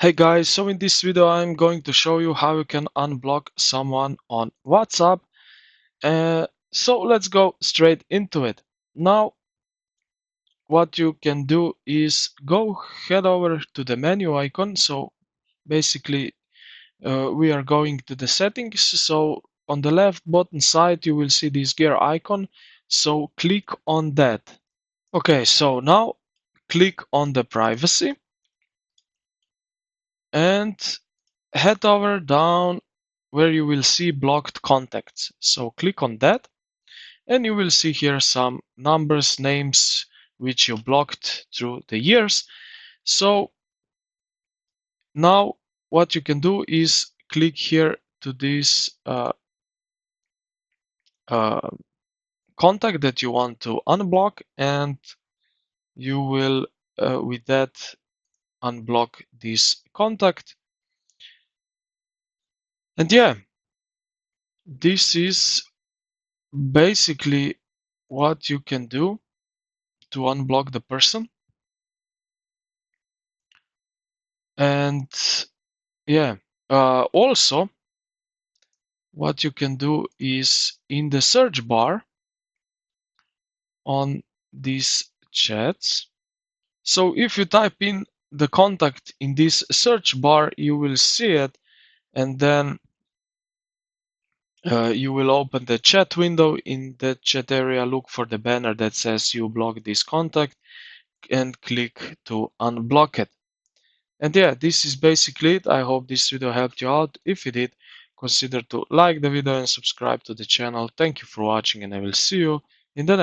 Hey guys, so in this video I'm going to show you how you can unblock someone on WhatsApp. So let's go straight into it. Now what you can do is head over to the menu icon. So basically we are going to the settings. So on the left bottom side you will see this gear icon. So click on that. Okay, so now click on the privacy and head over down where you will see blocked contacts. So click on that and you will see here some numbers, names which you blocked through the years. So now what you can do is click here to this uh, contact that you want to unblock, and you will with that unblock this contact. And yeah, this is basically what you can do to unblock the person. And yeah, also what you can do is in the search bar on these chats. So if you type in the contact in this search bar, you will see it, and then you will open the chat window. In the chat area, look for the banner that says you block this contact and click to unblock it. And yeah, this is basically it. I hope this video helped you out. If it did, consider to like the video and subscribe to the channel. Thank you for watching, and I will see you in the next